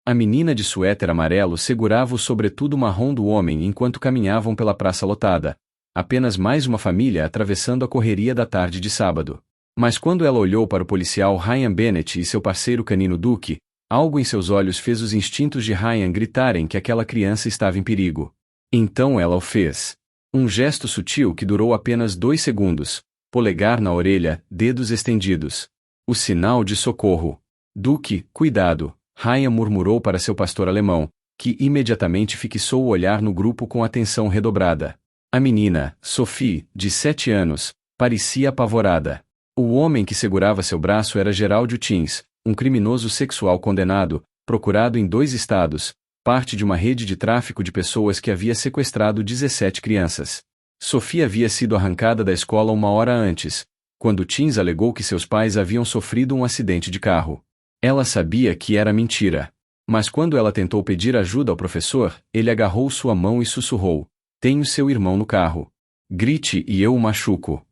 A menina de suéter amarelo segurava o sobretudo marrom do homem enquanto caminhavam pela praça lotada. Apenas mais uma família atravessando a correria da tarde de sábado. Mas quando ela olhou para o policial Ryan Bennett e seu parceiro canino Duke, algo em seus olhos fez os instintos de Ryan gritarem que aquela criança estava em perigo. Então ela o fez. Um gesto sutil que durou apenas 2 segundos. Polegar na orelha, dedos estendidos. O sinal de socorro. Duke, cuidado, Ryan murmurou para seu pastor alemão, que imediatamente fixou o olhar no grupo com atenção redobrada. A menina, Sophie, de 7 anos, parecia apavorada. O homem que segurava seu braço era Gerald Tins, um criminoso sexual condenado, procurado em 2 estados, parte de uma rede de tráfico de pessoas que havia sequestrado 17 crianças. Sophie havia sido arrancada da escola 1 hora antes, quando Tins alegou que seus pais haviam sofrido um acidente de carro. Ela sabia que era mentira. Mas quando ela tentou pedir ajuda ao professor, ele agarrou sua mão e sussurrou: "Tenho seu irmão no carro. Grite e eu o machuco."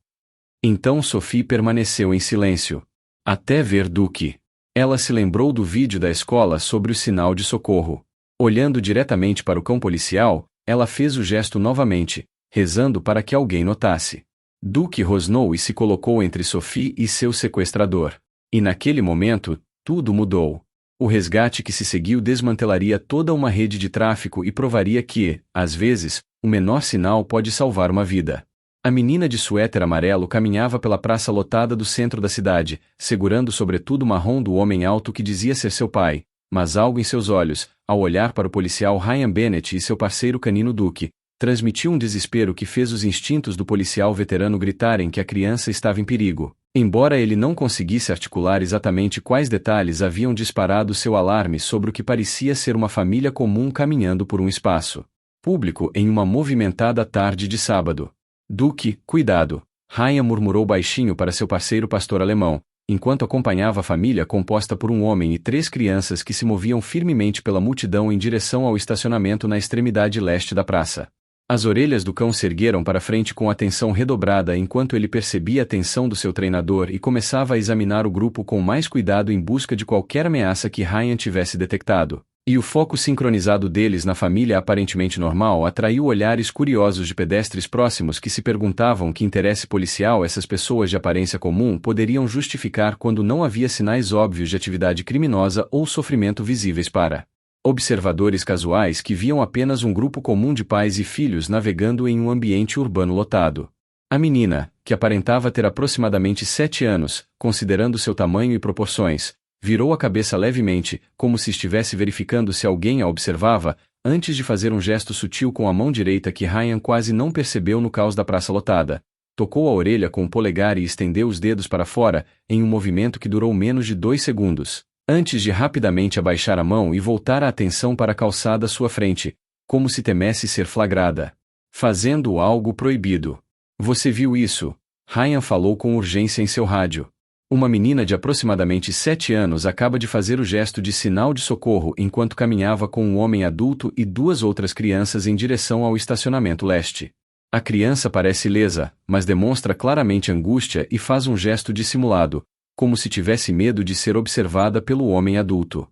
Então Sophie permaneceu em silêncio. Até ver Duke. Ela se lembrou do vídeo da escola sobre o sinal de socorro. Olhando diretamente para o cão policial, ela fez o gesto novamente, rezando para que alguém notasse. Duke rosnou e se colocou entre Sophie e seu sequestrador. E naquele momento, tudo mudou. O resgate que se seguiu desmantelaria toda uma rede de tráfico e provaria que, às vezes, o menor sinal pode salvar uma vida. A menina de suéter amarelo caminhava pela praça lotada do centro da cidade, segurando o sobretudo marrom do homem alto que dizia ser seu pai, mas algo em seus olhos, ao olhar para o policial Ryan Bennett e seu parceiro canino Duke, transmitiu um desespero que fez os instintos do policial veterano gritarem que a criança estava em perigo. Embora ele não conseguisse articular exatamente quais detalhes haviam disparado seu alarme sobre o que parecia ser uma família comum caminhando por um espaço público em uma movimentada tarde de sábado. Duke, cuidado, Ryan murmurou baixinho para seu parceiro pastor alemão, enquanto acompanhava a família composta por um homem e 3 crianças que se moviam firmemente pela multidão em direção ao estacionamento na extremidade leste da praça. As orelhas do cão se ergueram para frente com atenção redobrada enquanto ele percebia a tensão do seu treinador e começava a examinar o grupo com mais cuidado em busca de qualquer ameaça que Ryan tivesse detectado. E o foco sincronizado deles na família aparentemente normal atraiu olhares curiosos de pedestres próximos que se perguntavam que interesse policial essas pessoas de aparência comum poderiam justificar quando não havia sinais óbvios de atividade criminosa ou sofrimento visíveis para observadores casuais que viam apenas um grupo comum de pais e filhos navegando em um ambiente urbano lotado. A menina, que aparentava ter aproximadamente 7 anos, considerando seu tamanho e proporções, virou a cabeça levemente, como se estivesse verificando se alguém a observava, antes de fazer um gesto sutil com a mão direita que Ryan quase não percebeu no caos da praça lotada. Tocou a orelha com o polegar e estendeu os dedos para fora, em um movimento que durou menos de 2 segundos, antes de rapidamente abaixar a mão e voltar a atenção para a calçada à sua frente, como se temesse ser flagrada. Fazendo algo proibido. Você viu isso? Ryan falou com urgência em seu rádio. Uma menina de aproximadamente 7 anos acaba de fazer o gesto de sinal de socorro enquanto caminhava com um homem adulto e 2 outras crianças em direção ao estacionamento leste. A criança parece ilesa, mas demonstra claramente angústia e faz um gesto dissimulado, como se tivesse medo de ser observada pelo homem adulto.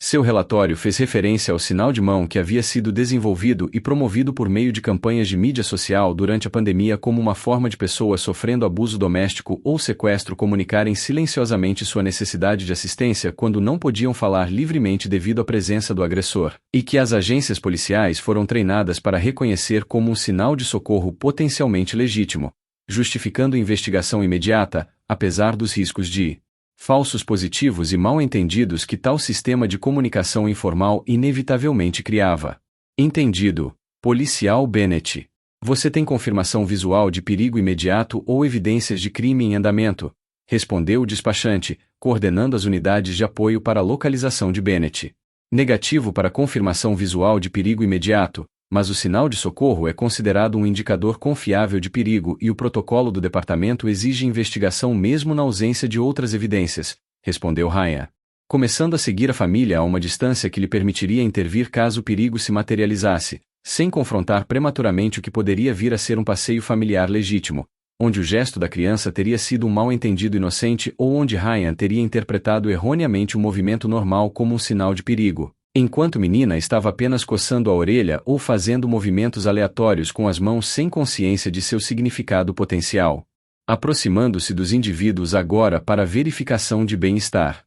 Seu relatório fez referência ao sinal de mão que havia sido desenvolvido e promovido por meio de campanhas de mídia social durante a pandemia como uma forma de pessoas sofrendo abuso doméstico ou sequestro comunicarem silenciosamente sua necessidade de assistência quando não podiam falar livremente devido à presença do agressor, e que as agências policiais foram treinadas para reconhecer como um sinal de socorro potencialmente legítimo, justificando investigação imediata, apesar dos riscos de falsos positivos e mal-entendidos que tal sistema de comunicação informal inevitavelmente criava. Entendido. Policial Bennett. Você tem confirmação visual de perigo imediato ou evidências de crime em andamento? Respondeu o despachante, coordenando as unidades de apoio para a localização de Bennett. Negativo para confirmação visual de perigo imediato, mas o sinal de socorro é considerado um indicador confiável de perigo e o protocolo do departamento exige investigação mesmo na ausência de outras evidências, respondeu Ryan. Começando a seguir a família a uma distância que lhe permitiria intervir caso o perigo se materializasse, sem confrontar prematuramente o que poderia vir a ser um passeio familiar legítimo, onde o gesto da criança teria sido um mal-entendido inocente ou onde Ryan teria interpretado erroneamente um movimento normal como um sinal de perigo. Enquanto menina estava apenas coçando a orelha ou fazendo movimentos aleatórios com as mãos sem consciência de seu significado potencial. Aproximando-se dos indivíduos agora para verificação de bem-estar.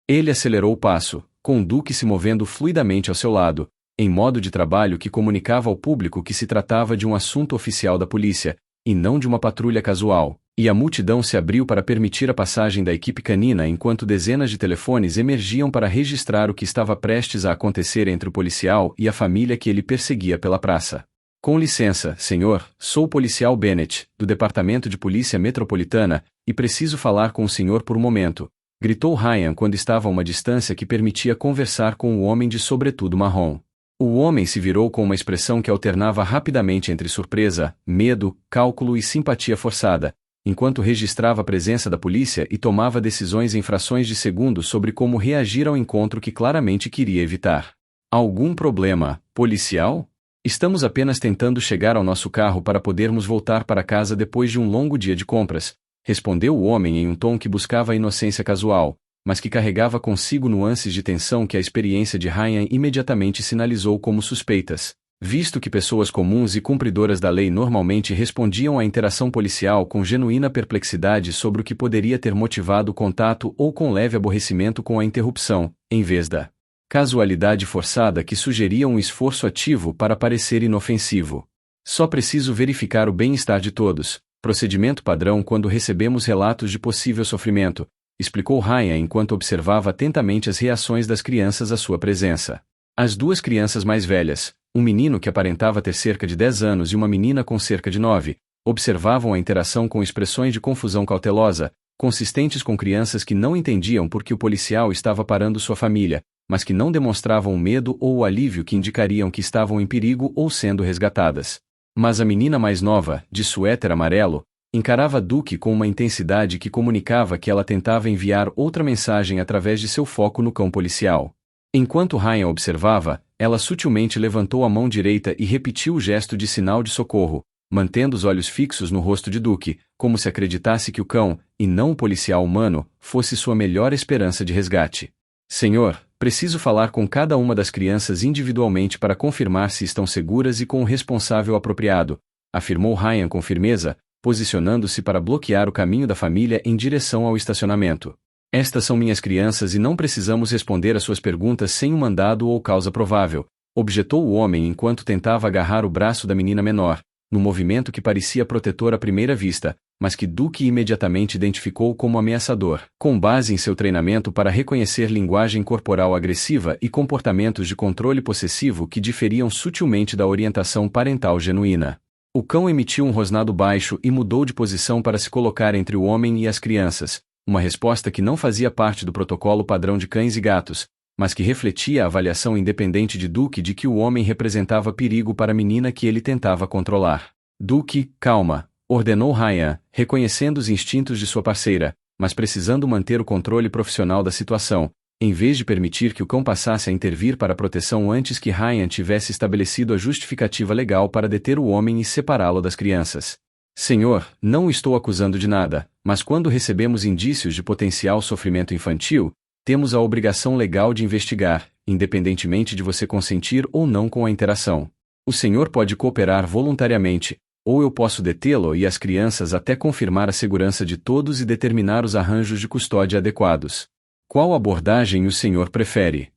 Ele acelerou o passo, com Duke se movendo fluidamente ao seu lado, em modo de trabalho que comunicava ao público que se tratava de um assunto oficial da polícia, e não de uma patrulha casual, e a multidão se abriu para permitir a passagem da equipe canina enquanto dezenas de telefones emergiam para registrar o que estava prestes a acontecer entre o policial e a família que ele perseguia pela praça. Com licença, senhor, sou o policial Bennett, do Departamento de Polícia Metropolitana, e preciso falar com o senhor por um momento, gritou Ryan quando estava a uma distância que permitia conversar com o homem de sobretudo marrom. O homem se virou com uma expressão que alternava rapidamente entre surpresa, medo, cálculo e simpatia forçada, enquanto registrava a presença da polícia e tomava decisões em frações de segundos sobre como reagir ao encontro que claramente queria evitar. Algum problema, policial? Estamos apenas tentando chegar ao nosso carro para podermos voltar para casa depois de um longo dia de compras, respondeu o homem em um tom que buscava a inocência casual, mas que carregava consigo nuances de tensão que a experiência de Ryan imediatamente sinalizou como suspeitas, visto que pessoas comuns e cumpridoras da lei normalmente respondiam à interação policial com genuína perplexidade sobre o que poderia ter motivado o contato ou com leve aborrecimento com a interrupção, em vez da casualidade forçada que sugeria um esforço ativo para parecer inofensivo. Só preciso verificar o bem-estar de todos, procedimento padrão quando recebemos relatos de possível sofrimento, explicou Ryan enquanto observava atentamente as reações das crianças à sua presença. As duas crianças mais velhas, um menino que aparentava ter cerca de 10 anos e uma menina com cerca de 9, observavam a interação com expressões de confusão cautelosa, consistentes com crianças que não entendiam por que o policial estava parando sua família, mas que não demonstravam o medo ou o alívio que indicariam que estavam em perigo ou sendo resgatadas. Mas a menina mais nova, de suéter amarelo, encarava Duke com uma intensidade que comunicava que ela tentava enviar outra mensagem através de seu foco no cão policial. Enquanto Ryan observava, ela sutilmente levantou a mão direita e repetiu o gesto de sinal de socorro, mantendo os olhos fixos no rosto de Duke, como se acreditasse que o cão, e não o policial humano, fosse sua melhor esperança de resgate. Senhor, preciso falar com cada uma das crianças individualmente para confirmar se estão seguras e com o responsável apropriado, afirmou Ryan com firmeza, posicionando-se para bloquear o caminho da família em direção ao estacionamento. Estas são minhas crianças e não precisamos responder às suas perguntas sem um mandado ou causa provável, objetou o homem enquanto tentava agarrar o braço da menina menor, num movimento que parecia protetor à primeira vista, mas que Duke imediatamente identificou como ameaçador, com base em seu treinamento para reconhecer linguagem corporal agressiva e comportamentos de controle possessivo que diferiam sutilmente da orientação parental genuína. O cão emitiu um rosnado baixo e mudou de posição para se colocar entre o homem e as crianças, uma resposta que não fazia parte do protocolo padrão de cães e gatos, mas que refletia a avaliação independente de Duke de que o homem representava perigo para a menina que ele tentava controlar. Duke, calma, ordenou Ryan, reconhecendo os instintos de sua parceira, mas precisando manter o controle profissional da situação, em vez de permitir que o cão passasse a intervir para a proteção antes que Ryan tivesse estabelecido a justificativa legal para deter o homem e separá-lo das crianças. Senhor, não o estou acusando de nada, mas quando recebemos indícios de potencial sofrimento infantil, temos a obrigação legal de investigar, independentemente de você consentir ou não com a interação. O senhor pode cooperar voluntariamente, ou eu posso detê-lo e as crianças até confirmar a segurança de todos e determinar os arranjos de custódia adequados. Qual abordagem o senhor prefere?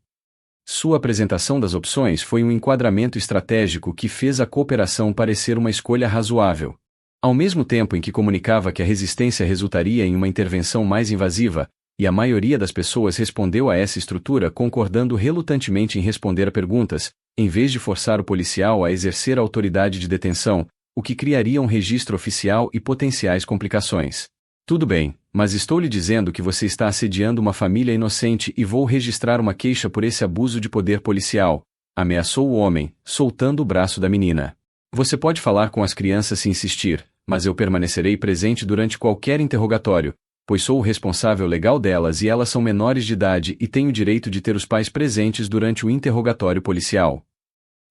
Sua apresentação das opções foi um enquadramento estratégico que fez a cooperação parecer uma escolha razoável. Ao mesmo tempo em que comunicava que a resistência resultaria em uma intervenção mais invasiva, e a maioria das pessoas respondeu a essa estrutura concordando relutantemente em responder a perguntas, em vez de forçar o policial a exercer a autoridade de detenção, o que criaria um registro oficial e potenciais complicações. Tudo bem, mas estou lhe dizendo que você está assediando uma família inocente e vou registrar uma queixa por esse abuso de poder policial, ameaçou o homem, soltando o braço da menina. Você pode falar com as crianças se insistir, mas eu permanecerei presente durante qualquer interrogatório, pois sou o responsável legal delas e elas são menores de idade e tenho o direito de ter os pais presentes durante o interrogatório policial.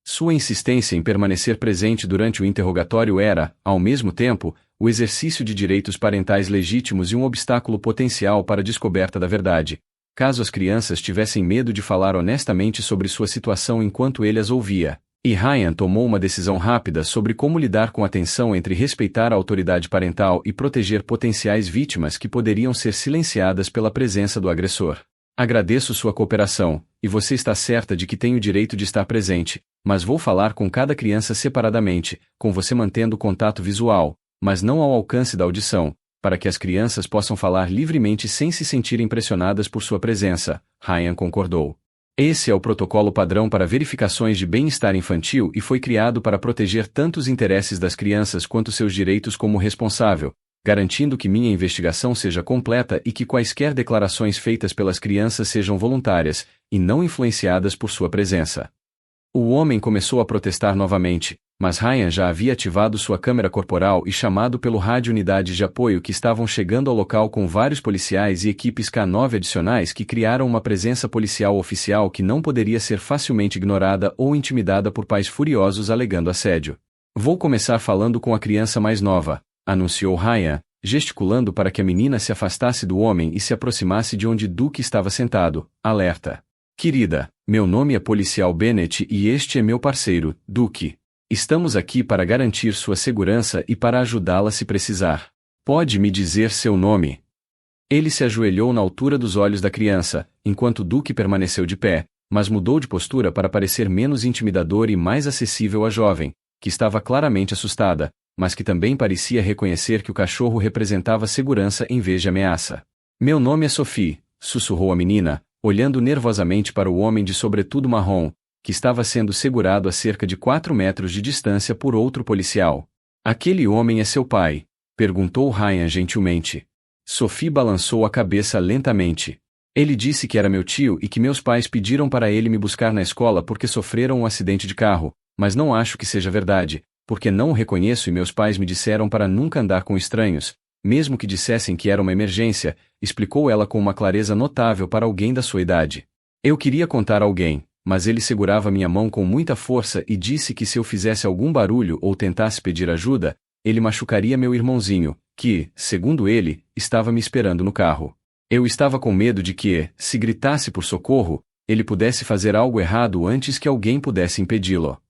Sua insistência em permanecer presente durante o interrogatório era, ao mesmo tempo, o exercício de direitos parentais legítimos e um obstáculo potencial para a descoberta da verdade, caso as crianças tivessem medo de falar honestamente sobre sua situação enquanto ele as ouvia. E Ryan tomou uma decisão rápida sobre como lidar com a tensão entre respeitar a autoridade parental e proteger potenciais vítimas que poderiam ser silenciadas pela presença do agressor. Agradeço sua cooperação, e você está certa de que tem o direito de estar presente, mas vou falar com cada criança separadamente, com você mantendo contato visual, mas não ao alcance da audição, para que as crianças possam falar livremente sem se sentirem pressionadas por sua presença. Ryan concordou. Esse é o protocolo padrão para verificações de bem-estar infantil e foi criado para proteger tanto os interesses das crianças quanto seus direitos como responsável, garantindo que minha investigação seja completa e que quaisquer declarações feitas pelas crianças sejam voluntárias, e não influenciadas por sua presença. O homem começou a protestar novamente, mas Ryan já havia ativado sua câmera corporal e chamado pelo rádio unidades de apoio que estavam chegando ao local com vários policiais e equipes K9 adicionais que criaram uma presença policial oficial que não poderia ser facilmente ignorada ou intimidada por pais furiosos alegando assédio. Vou começar falando com a criança mais nova, anunciou Ryan, gesticulando para que a menina se afastasse do homem e se aproximasse de onde Duke estava sentado. Alerta. Querida, meu nome é Policial Bennett e este é meu parceiro, Duke. Estamos aqui para garantir sua segurança e para ajudá-la se precisar. Pode me dizer seu nome? Ele se ajoelhou na altura dos olhos da criança, enquanto Duke permaneceu de pé, mas mudou de postura para parecer menos intimidador e mais acessível à jovem, que estava claramente assustada, mas que também parecia reconhecer que o cachorro representava segurança em vez de ameaça. Meu nome é Sophie, sussurrou a menina, olhando nervosamente para o homem de sobretudo marrom, que estava sendo segurado a cerca de 4 metros de distância por outro policial. Aquele homem é seu pai? Perguntou Ryan gentilmente. Sophie balançou a cabeça lentamente. Ele disse que era meu tio e que meus pais pediram para ele me buscar na escola porque sofreram um acidente de carro, mas não acho que seja verdade, porque não o reconheço e meus pais me disseram para nunca andar com estranhos, mesmo que dissessem que era uma emergência, explicou ela com uma clareza notável para alguém da sua idade. Eu queria contar a alguém, mas ele segurava minha mão com muita força e disse que se eu fizesse algum barulho ou tentasse pedir ajuda, ele machucaria meu irmãozinho, que, segundo ele, estava me esperando no carro. Eu estava com medo de que, se gritasse por socorro, ele pudesse fazer algo errado antes que alguém pudesse impedi-lo.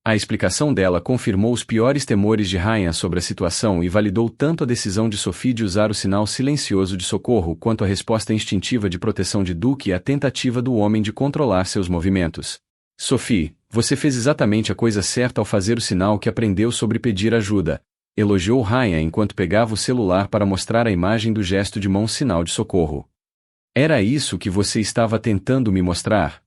A explicação dela confirmou os piores temores de Ryan sobre a situação e validou tanto a decisão de Sophie de usar o sinal silencioso de socorro quanto a resposta instintiva de proteção de Duke e a tentativa do homem de controlar seus movimentos. Sophie, você fez exatamente a coisa certa ao fazer o sinal que aprendeu sobre pedir ajuda, elogiou Ryan enquanto pegava o celular para mostrar a imagem do gesto de mão sinal de socorro. Era isso que você estava tentando me mostrar?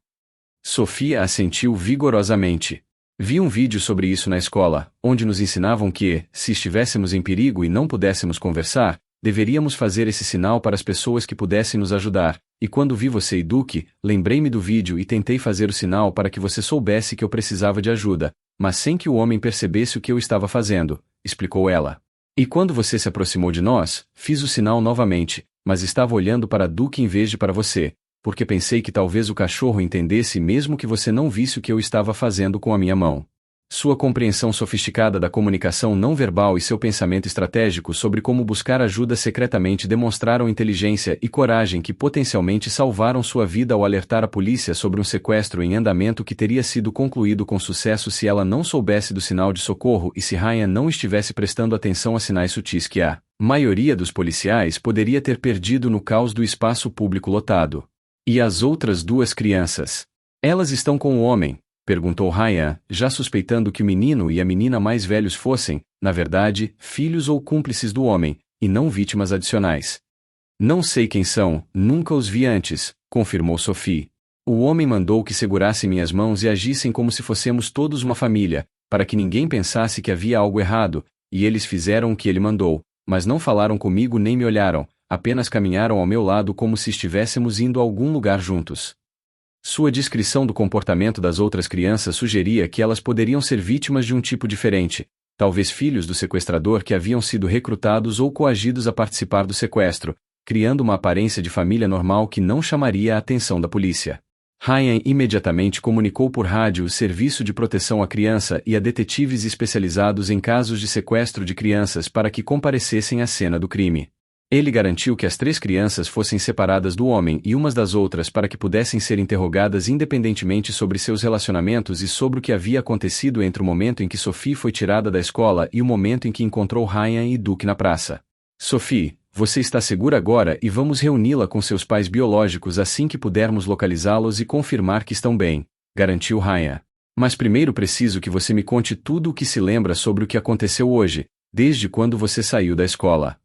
Sophie assentiu vigorosamente. Vi um vídeo sobre isso na escola, onde nos ensinavam que, se estivéssemos em perigo e não pudéssemos conversar, deveríamos fazer esse sinal para as pessoas que pudessem nos ajudar, e quando vi você e Duke, lembrei-me do vídeo e tentei fazer o sinal para que você soubesse que eu precisava de ajuda, mas sem que o homem percebesse o que eu estava fazendo, explicou ela. E quando você se aproximou de nós, fiz o sinal novamente, mas estava olhando para Duke em vez de para você, porque pensei que talvez o cachorro entendesse mesmo que você não visse o que eu estava fazendo com a minha mão. Sua compreensão sofisticada da comunicação não verbal e seu pensamento estratégico sobre como buscar ajuda secretamente demonstraram inteligência e coragem que potencialmente salvaram sua vida ao alertar a polícia sobre um sequestro em andamento que teria sido concluído com sucesso se ela não soubesse do sinal de socorro e se Ryan não estivesse prestando atenção a sinais sutis que a maioria dos policiais poderia ter perdido no caos do espaço público lotado. E as outras 2 crianças? Elas estão com o homem? Perguntou Ryan, já suspeitando que o menino e a menina mais velhos fossem, na verdade, filhos ou cúmplices do homem, e não vítimas adicionais. Não sei quem são, nunca os vi antes, confirmou Sophie. O homem mandou que segurassem minhas mãos e agissem como se fossemos todos uma família, para que ninguém pensasse que havia algo errado, e eles fizeram o que ele mandou, mas não falaram comigo nem me olharam, apenas caminharam ao meu lado como se estivéssemos indo a algum lugar juntos. Sua descrição do comportamento das outras crianças sugeria que elas poderiam ser vítimas de um tipo diferente, talvez filhos do sequestrador que haviam sido recrutados ou coagidos a participar do sequestro, criando uma aparência de família normal que não chamaria a atenção da polícia. Ryan imediatamente comunicou por rádio o Serviço de Proteção à Criança e a detetives especializados em casos de sequestro de crianças para que comparecessem à cena do crime. Ele garantiu que as 3 crianças fossem separadas do homem e umas das outras para que pudessem ser interrogadas independentemente sobre seus relacionamentos e sobre o que havia acontecido entre o momento em que Sophie foi tirada da escola e o momento em que encontrou Ryan e Duke na praça. Sophie, você está segura agora e vamos reuni-la com seus pais biológicos assim que pudermos localizá-los e confirmar que estão bem, garantiu Ryan. Mas primeiro preciso que você me conte tudo o que se lembra sobre o que aconteceu hoje, desde quando você saiu da escola.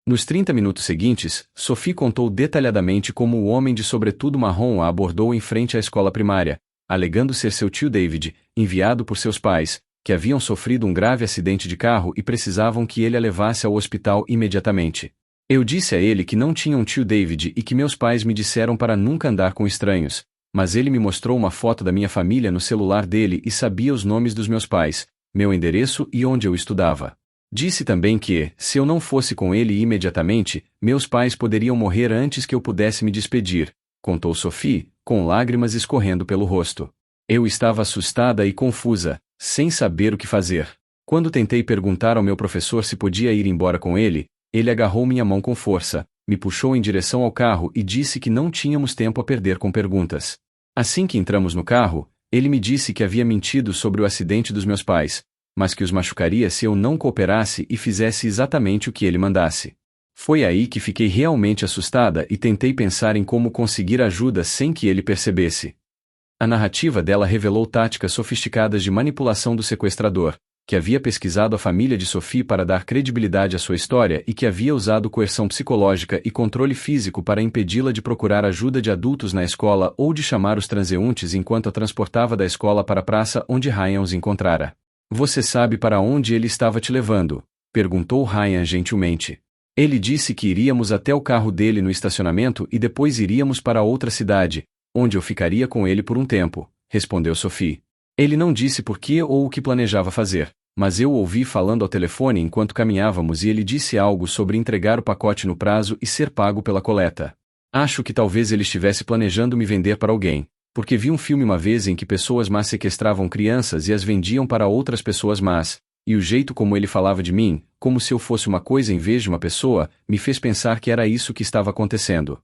Nos 30 minutos seguintes, Sophie contou detalhadamente como o homem de sobretudo marrom a abordou em frente à escola primária, alegando ser seu tio David, enviado por seus pais, que haviam sofrido um grave acidente de carro e precisavam que ele a levasse ao hospital imediatamente. Eu disse a ele que não tinha um tio David e que meus pais me disseram para nunca andar com estranhos, mas ele me mostrou uma foto da minha família no celular dele e sabia os nomes dos meus pais, meu endereço e onde eu estudava. Disse também que, se eu não fosse com ele imediatamente, meus pais poderiam morrer antes que eu pudesse me despedir, contou Sophie, com lágrimas escorrendo pelo rosto. Eu estava assustada e confusa, sem saber o que fazer. Quando tentei perguntar ao meu professor se podia ir embora com ele, ele agarrou minha mão com força, me puxou em direção ao carro e disse que não tínhamos tempo a perder com perguntas. Assim que entramos no carro, ele me disse que havia mentido sobre o acidente dos meus pais, mas que os machucaria se eu não cooperasse e fizesse exatamente o que ele mandasse. Foi aí que fiquei realmente assustada e tentei pensar em como conseguir ajuda sem que ele percebesse. A narrativa dela revelou táticas sofisticadas de manipulação do sequestrador, que havia pesquisado a família de Sophie para dar credibilidade à sua história e que havia usado coerção psicológica e controle físico para impedi-la de procurar ajuda de adultos na escola ou de chamar os transeuntes enquanto a transportava da escola para a praça onde Ryan os encontrara. Você sabe para onde ele estava te levando? Perguntou Ryan gentilmente. Ele disse que iríamos até o carro dele no estacionamento e depois iríamos para outra cidade, onde eu ficaria com ele por um tempo, respondeu Sophie. Ele não disse por que ou o que planejava fazer, mas eu o ouvi falando ao telefone enquanto caminhávamos e ele disse algo sobre entregar o pacote no prazo e ser pago pela coleta. Acho que talvez ele estivesse planejando me vender para alguém, porque vi um filme uma vez em que pessoas más sequestravam crianças e as vendiam para outras pessoas más, e o jeito como ele falava de mim, como se eu fosse uma coisa em vez de uma pessoa, me fez pensar que era isso que estava acontecendo.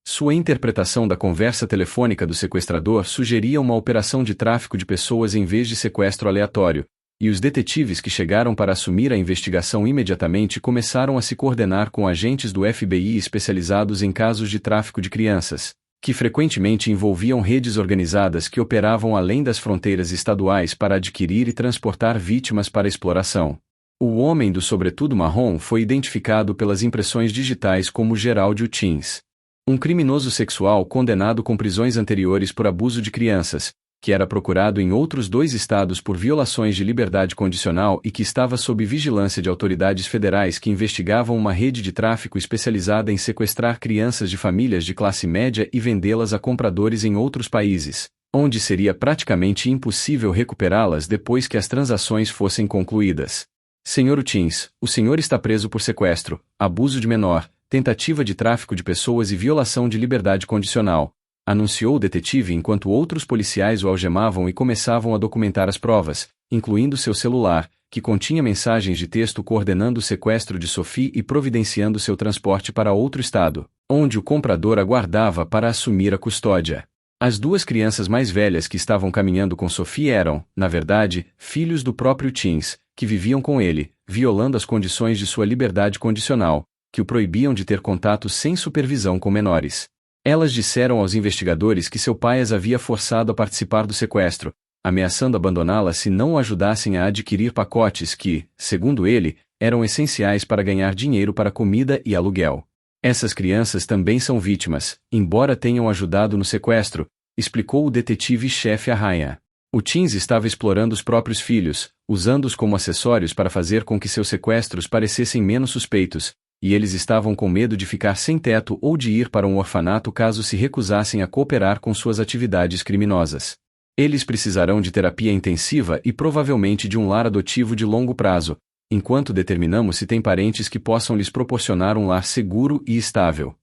Sua interpretação da conversa telefônica do sequestrador sugeria uma operação de tráfico de pessoas em vez de sequestro aleatório, e os detetives que chegaram para assumir a investigação imediatamente começaram a se coordenar com agentes do FBI especializados em casos de tráfico de crianças, que frequentemente envolviam redes organizadas que operavam além das fronteiras estaduais para adquirir e transportar vítimas para exploração. O homem do sobretudo marrom foi identificado pelas impressões digitais como Gerald Hutchins, um criminoso sexual condenado com prisões anteriores por abuso de crianças, que era procurado em outros 2 estados por violações de liberdade condicional e que estava sob vigilância de autoridades federais que investigavam uma rede de tráfico especializada em sequestrar crianças de famílias de classe média e vendê-las a compradores em outros países, onde seria praticamente impossível recuperá-las depois que as transações fossem concluídas. Sr. Hutchins, o senhor está preso por sequestro, abuso de menor, tentativa de tráfico de pessoas e violação de liberdade condicional, anunciou o detetive enquanto outros policiais o algemavam e começavam a documentar as provas, incluindo seu celular, que continha mensagens de texto coordenando o sequestro de Sophie e providenciando seu transporte para outro estado, onde o comprador aguardava para assumir a custódia. As 2 crianças mais velhas que estavam caminhando com Sophie eram, na verdade, filhos do próprio Hutchins, que viviam com ele, violando as condições de sua liberdade condicional, que o proibiam de ter contato sem supervisão com menores. Elas disseram aos investigadores que seu pai as havia forçado a participar do sequestro, ameaçando abandoná-la se não o ajudassem a adquirir pacotes que, segundo ele, eram essenciais para ganhar dinheiro para comida e aluguel. Essas crianças também são vítimas, embora tenham ajudado no sequestro, explicou o detetive-chefe a Ryan. O Hutchins estava explorando os próprios filhos, usando-os como acessórios para fazer com que seus sequestros parecessem menos suspeitos, e eles estavam com medo de ficar sem teto ou de ir para um orfanato caso se recusassem a cooperar com suas atividades criminosas. Eles precisarão de terapia intensiva e provavelmente de um lar adotivo de longo prazo, enquanto determinamos se têm parentes que possam lhes proporcionar um lar seguro e estável.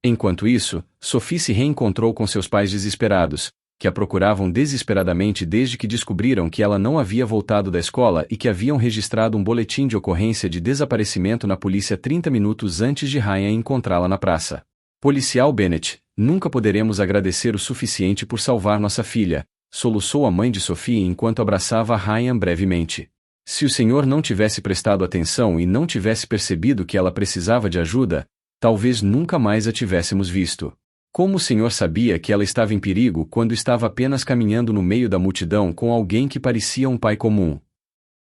Enquanto isso, Sophie se reencontrou com seus pais desesperados, que a procuravam desesperadamente desde que descobriram que ela não havia voltado da escola e que haviam registrado um boletim de ocorrência de desaparecimento na polícia 30 minutos antes de Ryan encontrá-la na praça. Policial Bennett, nunca poderemos agradecer o suficiente por salvar nossa filha, soluçou a mãe de Sophie enquanto abraçava Ryan brevemente. Se o senhor não tivesse prestado atenção e não tivesse percebido que ela precisava de ajuda, talvez nunca mais a tivéssemos visto. Como o senhor sabia que ela estava em perigo quando estava apenas caminhando no meio da multidão com alguém que parecia um pai comum?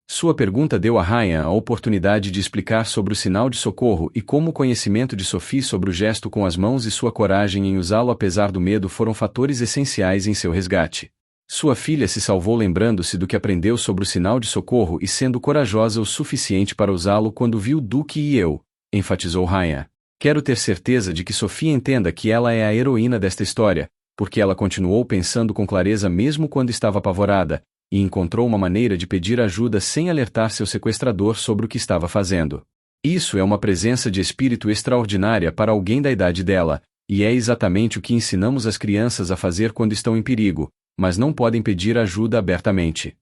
Sua pergunta deu a Ryan a oportunidade de explicar sobre o sinal de socorro e como o conhecimento de Sophie sobre o gesto com as mãos e sua coragem em usá-lo apesar do medo foram fatores essenciais em seu resgate. Sua filha se salvou lembrando-se do que aprendeu sobre o sinal de socorro e sendo corajosa o suficiente para usá-lo quando viu Duke e eu, enfatizou Ryan. Quero ter certeza de que Sophie entenda que ela é a heroína desta história, porque ela continuou pensando com clareza mesmo quando estava apavorada, e encontrou uma maneira de pedir ajuda sem alertar seu sequestrador sobre o que estava fazendo. Isso é uma presença de espírito extraordinária para alguém da idade dela, e é exatamente o que ensinamos as crianças a fazer quando estão em perigo, mas não podem pedir ajuda abertamente.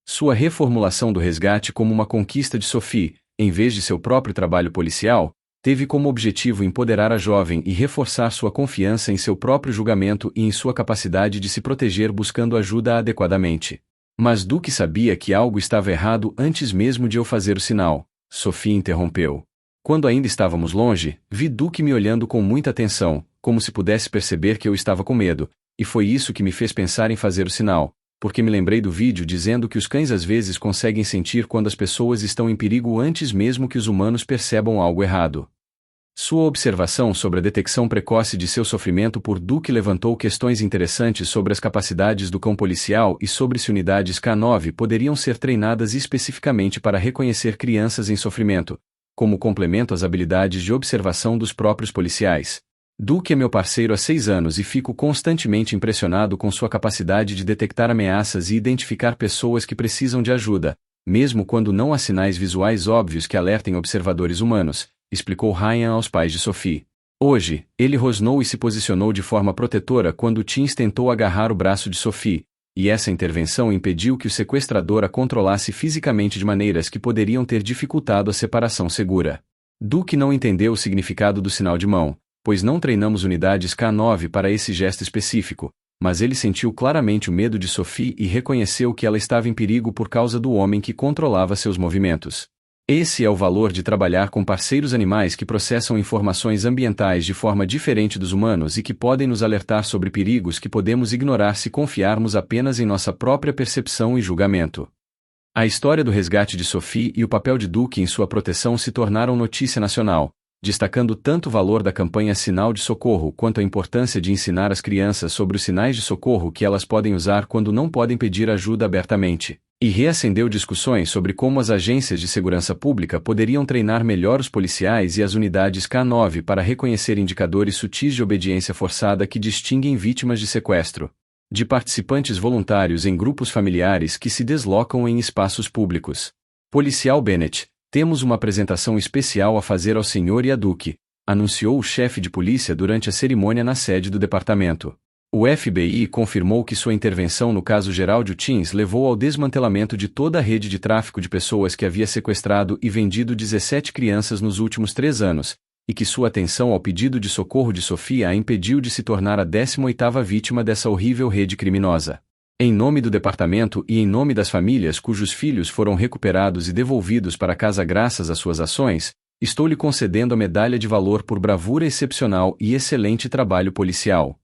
Sua reformulação do resgate como uma conquista de Sophie, em vez de seu próprio trabalho policial, teve como objetivo empoderar a jovem e reforçar sua confiança em seu próprio julgamento e em sua capacidade de se proteger buscando ajuda adequadamente. Mas Duke sabia que algo estava errado antes mesmo de eu fazer o sinal, Sophie interrompeu. Quando ainda estávamos longe, vi Duke me olhando com muita atenção, como se pudesse perceber que eu estava com medo, e foi isso que me fez pensar em fazer o sinal, porque me lembrei do vídeo dizendo que os cães às vezes conseguem sentir quando as pessoas estão em perigo antes mesmo que os humanos percebam algo errado. Sua observação sobre a detecção precoce de seu sofrimento por Duke levantou questões interessantes sobre as capacidades do cão policial e sobre se unidades K9 poderiam ser treinadas especificamente para reconhecer crianças em sofrimento, como complemento às habilidades de observação dos próprios policiais. Duke é meu parceiro há 6 anos e fico constantemente impressionado com sua capacidade de detectar ameaças e identificar pessoas que precisam de ajuda, mesmo quando não há sinais visuais óbvios que alertem observadores humanos, explicou Ryan aos pais de Sophie. Hoje, ele rosnou e se posicionou de forma protetora quando Teens tentou agarrar o braço de Sophie, e essa intervenção impediu que o sequestrador a controlasse fisicamente de maneiras que poderiam ter dificultado a separação segura. Duke não entendeu o significado do sinal de mão, pois não treinamos unidades K9 para esse gesto específico, mas ele sentiu claramente o medo de Sophie e reconheceu que ela estava em perigo por causa do homem que controlava seus movimentos. Esse é o valor de trabalhar com parceiros animais que processam informações ambientais de forma diferente dos humanos e que podem nos alertar sobre perigos que podemos ignorar se confiarmos apenas em nossa própria percepção e julgamento. A história do resgate de Sophie e o papel de Duke em sua proteção se tornaram notícia nacional, destacando tanto o valor da campanha Sinal de Socorro quanto a importância de ensinar as crianças sobre os sinais de socorro que elas podem usar quando não podem pedir ajuda abertamente, e reacendeu discussões sobre como as agências de segurança pública poderiam treinar melhor os policiais e as unidades K9 para reconhecer indicadores sutis de obediência forçada que distinguem vítimas de sequestro, de participantes voluntários em grupos familiares que se deslocam em espaços públicos. Policial Bennett, temos uma apresentação especial a fazer ao senhor e a Duke, anunciou o chefe de polícia durante a cerimônia na sede do departamento. O FBI confirmou que sua intervenção no caso Gerald Teens levou ao desmantelamento de toda a rede de tráfico de pessoas que havia sequestrado e vendido 17 crianças nos últimos 3 anos, e que sua atenção ao pedido de socorro de Sophie a impediu de se tornar a 18ª vítima dessa horrível rede criminosa. Em nome do departamento e em nome das famílias cujos filhos foram recuperados e devolvidos para casa graças às suas ações, estou lhe concedendo a medalha de valor por bravura excepcional e excelente trabalho policial.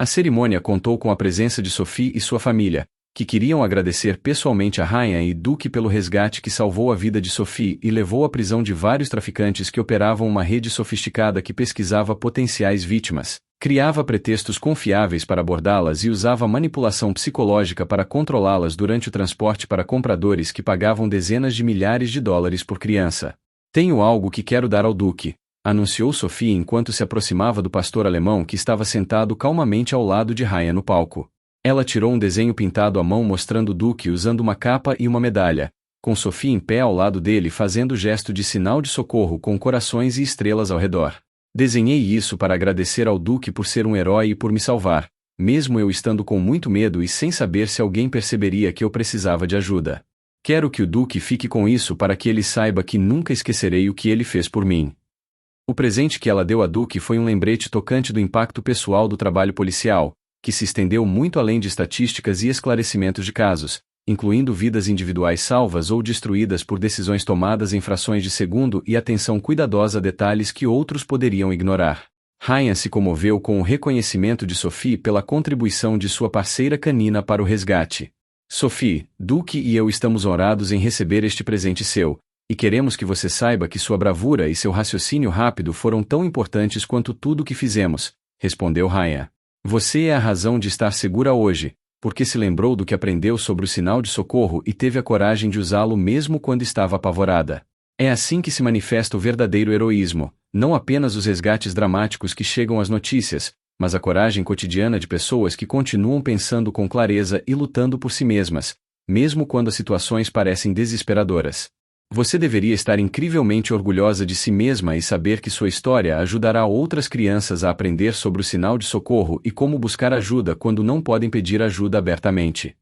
A cerimônia contou com a presença de Sophie e sua família, que queriam agradecer pessoalmente a Ryan e Duke pelo resgate que salvou a vida de Sophie e levou à prisão de vários traficantes que operavam uma rede sofisticada que pesquisava potenciais vítimas, criava pretextos confiáveis para abordá-las e usava manipulação psicológica para controlá-las durante o transporte para compradores que pagavam dezenas de milhares de dólares por criança. Tenho algo que quero dar ao Duke, anunciou Sophie enquanto se aproximava do pastor alemão que estava sentado calmamente ao lado de Ryan no palco. Ela tirou um desenho pintado à mão mostrando Duke usando uma capa e uma medalha, com Sophie em pé ao lado dele fazendo o gesto de sinal de socorro com corações e estrelas ao redor. Desenhei isso para agradecer ao Duke por ser um herói e por me salvar, mesmo eu estando com muito medo e sem saber se alguém perceberia que eu precisava de ajuda. Quero que o Duque fique com isso para que ele saiba que nunca esquecerei o que ele fez por mim. O presente que ela deu a Duque foi um lembrete tocante do impacto pessoal do trabalho policial, que se estendeu muito além de estatísticas e esclarecimentos de casos, incluindo vidas individuais salvas ou destruídas por decisões tomadas em frações de segundo e atenção cuidadosa a detalhes que outros poderiam ignorar. Ryan se comoveu com o reconhecimento de Sophie pela contribuição de sua parceira canina para o resgate. Sophie, Duque e eu estamos honrados em receber este presente seu, e queremos que você saiba que sua bravura e seu raciocínio rápido foram tão importantes quanto tudo o que fizemos, respondeu Ryan. Você é a razão de estar segura hoje, porque se lembrou do que aprendeu sobre o sinal de socorro e teve a coragem de usá-lo mesmo quando estava apavorada. É assim que se manifesta o verdadeiro heroísmo, não apenas os resgates dramáticos que chegam às notícias, mas a coragem cotidiana de pessoas que continuam pensando com clareza e lutando por si mesmas, mesmo quando as situações parecem desesperadoras. Você deveria estar incrivelmente orgulhosa de si mesma e saber que sua história ajudará outras crianças a aprender sobre o sinal de socorro e como buscar ajuda quando não podem pedir ajuda abertamente.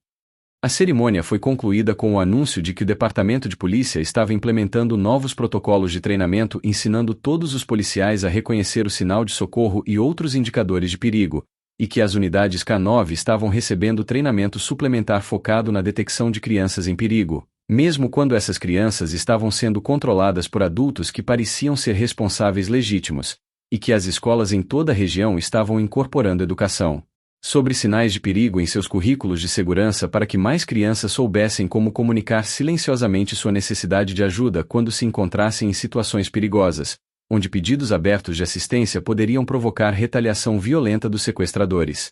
A cerimônia foi concluída com o anúncio de que o Departamento de Polícia estava implementando novos protocolos de treinamento ensinando todos os policiais a reconhecer o sinal de socorro e outros indicadores de perigo, e que as unidades K9 estavam recebendo treinamento suplementar focado na detecção de crianças em perigo, mesmo quando essas crianças estavam sendo controladas por adultos que pareciam ser responsáveis legítimos, e que as escolas em toda a região estavam incorporando educação sobre sinais de perigo em seus currículos de segurança para que mais crianças soubessem como comunicar silenciosamente sua necessidade de ajuda quando se encontrassem em situações perigosas, onde pedidos abertos de assistência poderiam provocar retaliação violenta dos sequestradores.